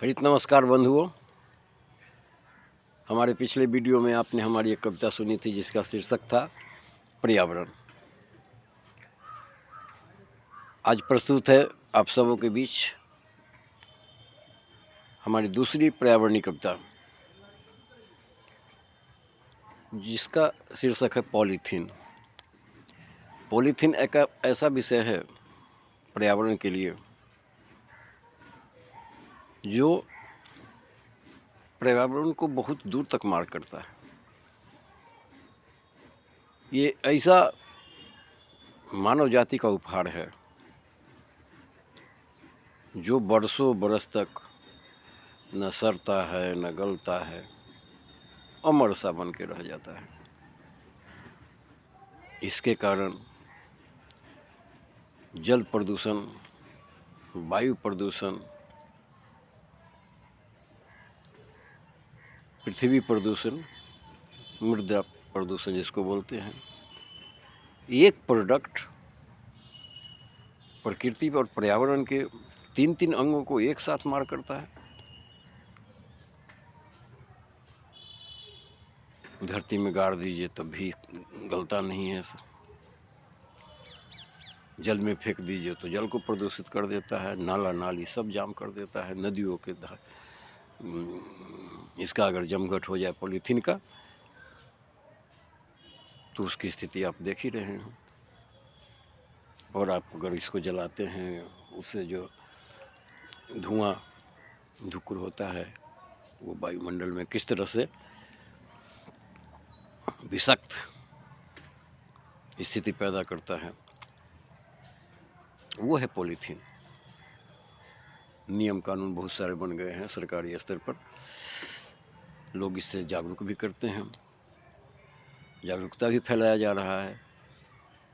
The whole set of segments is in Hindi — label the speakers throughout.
Speaker 1: हरित नमस्कार बंधुओं। हमारे पिछले वीडियो में आपने हमारी एक कविता सुनी थी जिसका शीर्षक था पर्यावरण। आज प्रस्तुत है आप सबों के बीच हमारी दूसरी पर्यावरणीय कविता जिसका शीर्षक है पॉलीथीन। पॉलीथीन एक ऐसा विषय है पर्यावरण के लिए जो पर्यावरण को बहुत दूर तक मार करता है। ये ऐसा मानव जाति का उपहार है जो बरसों बरस तक न सड़ता है न गलता है, अमर सा बन के रह जाता है। इसके कारण जल प्रदूषण, वायु प्रदूषण, पृथ्वी प्रदूषण, मृदा प्रदूषण जिसको बोलते हैं, एक प्रोडक्ट प्रकृति और पर्यावरण के तीन अंगों को एक साथ मार करता है। धरती में गाड़ दीजिए तब भी गलता नहीं है। जल में फेंक दीजिए तो जल को प्रदूषित कर देता है। नाला नाली सब जाम कर देता है। नदियों के इसका अगर जमघट हो जाए पॉलीथीन का तो उसकी स्थिति आप देख ही रहे हैं। और आप अगर इसको जलाते हैं उससे जो धुआं धुकुर होता है वो वायुमंडल में किस तरह से विषाक्त स्थिति पैदा करता है, वो है पॉलीथीन। नियम कानून बहुत सारे बन गए हैं सरकारी स्तर पर, लोग इससे जागरूक भी करते हैं, जागरूकता भी फैलाया जा रहा है,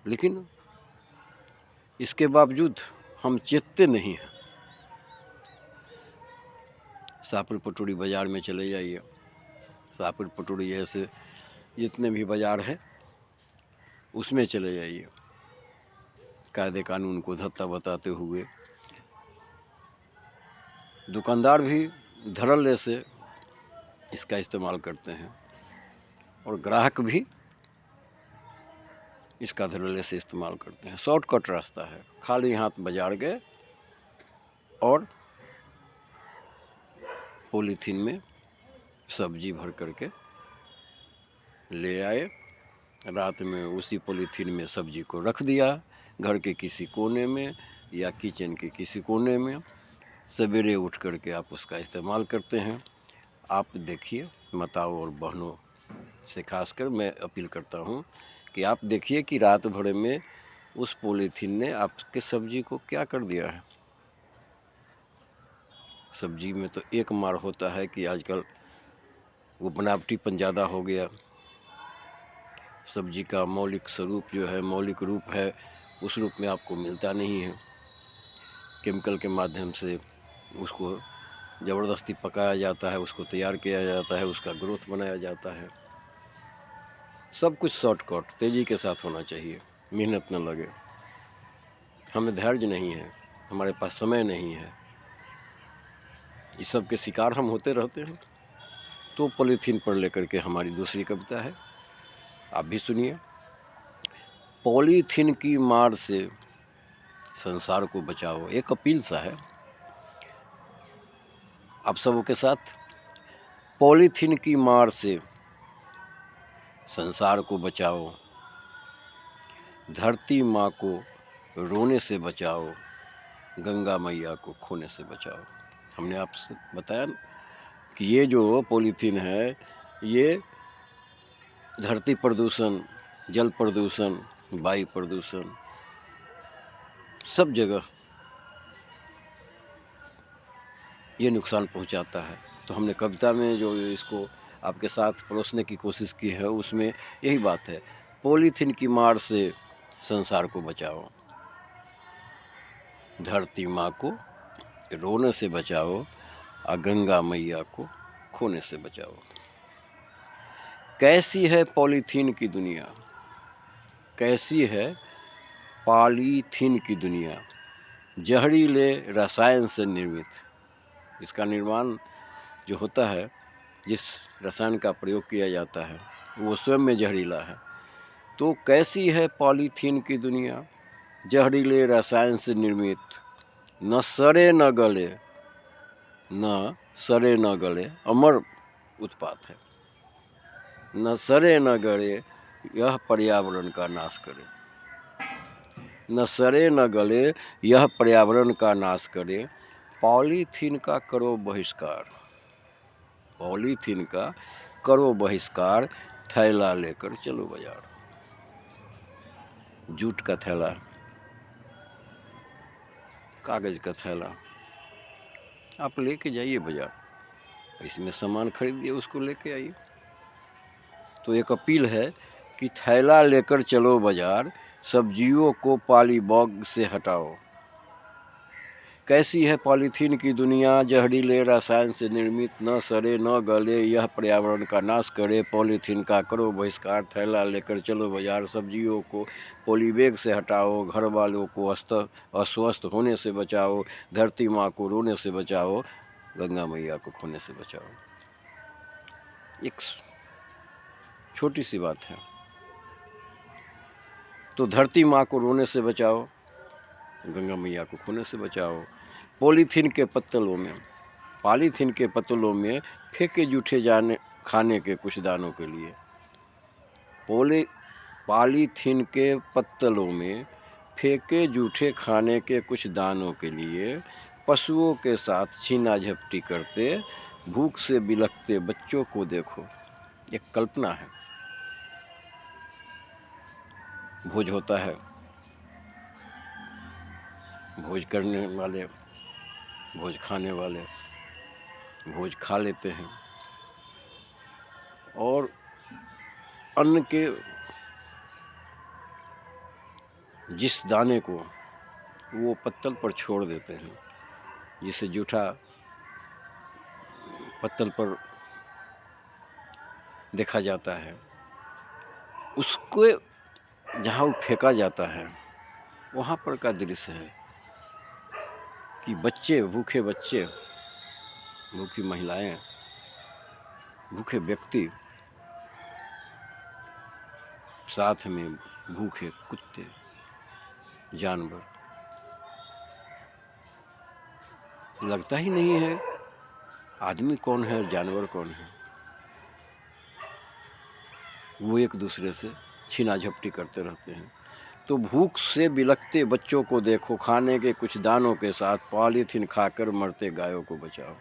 Speaker 1: लेकिन इसके बावजूद हम चेतते नहीं हैं। शाहपुर पटोरी बाज़ार में चले जाइए, शाहपुर पटोरी जैसे जितने भी बाज़ार हैं उसमें चले जाइए, कायदे कानून को धत्ता बताते हुए दुकानदार भी धड़ल्ले से इसका इस्तेमाल करते हैं और ग्राहक भी इसका धड़ल्ले से इस्तेमाल करते हैं। शॉर्टकट रास्ता है, खाली हाथ बाजार गए और पॉलीथीन में सब्जी भर करके ले आए, रात में उसी पॉलीथीन में सब्जी को रख दिया घर के किसी कोने में या किचन के किसी कोने में। सवेरे उठ करके आप उसका इस्तेमाल करते हैं। आप देखिए, माताओं और बहनों से खासकर मैं अपील करता हूँ कि आप देखिए कि रात भर में उस पॉलीथीन ने आपके सब्जी को क्या कर दिया है। सब्जी में तो एक मार होता है कि आजकल वो बनावटीपन ज़्यादा हो गया। सब्जी का मौलिक स्वरूप जो है, मौलिक रूप है, उस रूप में आपको मिलता नहीं है। केमिकल के माध्यम से उसको ज़बरदस्ती पकाया जाता है, उसको तैयार किया जाता है, उसका ग्रोथ बनाया जाता है। सब कुछ शॉर्टकट तेज़ी के साथ होना चाहिए, मेहनत न लगे। हमें धैर्य नहीं है, हमारे पास समय नहीं है, इस सब के शिकार हम होते रहते हैं। तो पॉलीथीन पर लेकर के हमारी दूसरी कविता है, आप भी सुनिए। पॉलीथीन की मार से संसार को बचाओ, एक अपील सा है आप सबों के साथ। पॉलीथीन की मार से संसार को बचाओ, धरती माँ को रोने से बचाओ, गंगा मैया को खोने से बचाओ। हमने आपसे बताया कि ये जो पॉलीथीन है ये धरती प्रदूषण, जल प्रदूषण, वायु प्रदूषण सब जगह ये नुकसान पहुंचाता है। तो हमने कविता में जो इसको आपके साथ परोसने की कोशिश की है उसमें यही बात है, पॉलीथीन की मार से संसार को बचाओ, धरती माँ को रोने से बचाओ और गंगा मैया को खोने से बचाओ। कैसी है पॉलीथीन की दुनिया, कैसी है पॉलीथीन की दुनिया, जहरीले रसायन से निर्मित, इसका निर्माण जो होता है, जिस रसायन का प्रयोग किया जाता है, वो स्वयं में जहरीला है। तो कैसी है पॉलीथीन की दुनिया, जहरीले रसायन से निर्मित, न सड़े न गले, न सड़े न गले, अमर उत्पाद है। न सड़े न गले, यह पर्यावरण का नाश करे। न सड़े न गले, यह पर्यावरण का नाश करे। पॉलीथीन का करो बहिष्कार, पॉलीथीन का करो बहिष्कार, थैला लेकर चलो बाजार। जूट का थैला, कागज का थैला आप लेके जाइए बाजार, इसमें सामान खरीदिए, उसको लेके आइए। तो एक अपील है कि थैला लेकर चलो बाजार, सब्जियों को पॉली बैग से हटाओ। कैसी है पॉलीथीन की दुनिया, जहरीले रसायन से निर्मित, न सड़े न गले, यह पर्यावरण का नाश करे। पॉलीथीन का करो बहिष्कार, थैला लेकर चलो बाजार, सब्जियों को पॉलीबैग से हटाओ, घर वालों को अस्वस्थ होने से बचाओ, धरती माँ को रोने से बचाओ, गंगा मैया को खोने से बचाओ। एक छोटी सी बात है। तो धरती माँ को रोने से बचाओ, गंगा मैया को खोने से बचाओ। पॉलीथीन के पत्तलों में फेंके जूठे जाने खाने के कुछ दानों के लिए। पॉलीथीन के पत्तलों में फेंके जूठे खाने के कुछ दानों के लिए पशुओं के साथ छीना झपटी करते, भूख से बिलखते बच्चों को देखो। एक कल्पना है। भोज होता है, भोज करने वाले, भोज खाने वाले भोज खा लेते हैं और अन्न के जिस दाने को वो पत्तल पर छोड़ देते हैं, जिसे जूठा पत्तल पर देखा जाता है, उसको जहाँ वो फेंका जाता है, वहाँ पर का दृश्य है कि बच्चे, भूखी महिलाएं, भूखे व्यक्ति, साथ में भूखे कुत्ते, जानवर। लगता ही नहीं है आदमी कौन है और जानवर कौन है। वो एक दूसरे से छीना झपटी करते रहते हैं। तो भूख से बिलखते बच्चों को देखो, खाने के कुछ दानों के साथ पॉलीथीन खाकर मरते गायों को बचाओ।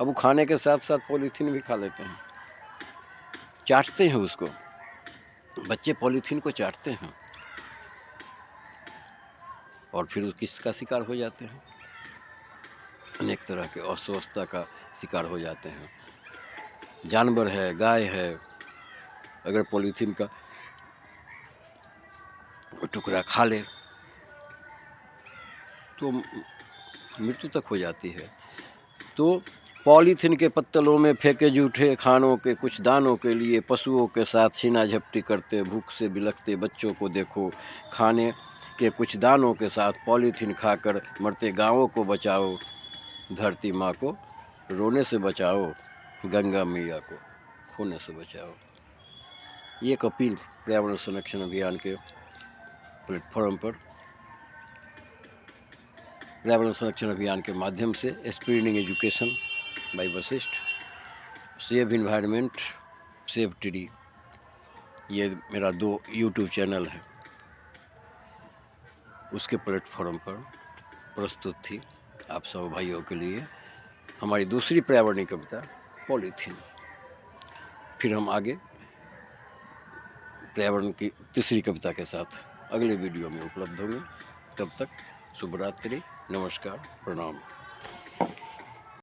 Speaker 1: अब वो खाने के साथ साथ पॉलीथीन भी खा लेते हैं, चाटते हैं उसको। बच्चे पॉलीथीन को चाटते हैं और फिर किसका शिकार हो जाते हैं, अनेक तरह के अस्वस्थता का शिकार हो जाते हैं। जानवर है, गाय है, अगर पॉलीथीन का टुकड़ा खा ले तो मृत्यु तक हो जाती है। तो पॉलीथीन के पत्तलों में फेंके जूठे खानों के कुछ दानों के लिए पशुओं के साथ छीना झपटी करते, भूख से बिलखते बच्चों को देखो, खाने के कुछ दानों के साथ पॉलीथीन खाकर मरते गाँवों को बचाओ, धरती माँ को रोने से बचाओ, गंगा मैया को खोने से बचाओ। ये एक अपील पर्यावरण संरक्षण अभियान के प्लेटफॉर्म पर, पर्यावरण संरक्षण अभियान के माध्यम से, spreading education by Vashishtha, save environment, save tree, ये मेरा 2 यूट्यूब चैनल है, उसके प्लेटफॉर्म पर प्रस्तुत थी आप सब भाइयों के लिए हमारी दूसरी पर्यावरणीय कविता पॉलीथीन। फिर हम आगे पर्यावरण की तीसरी कविता के साथ अगले वीडियो में उपलब्ध होंगे। तब तक शुभ रात्रि, नमस्कार, प्रणाम।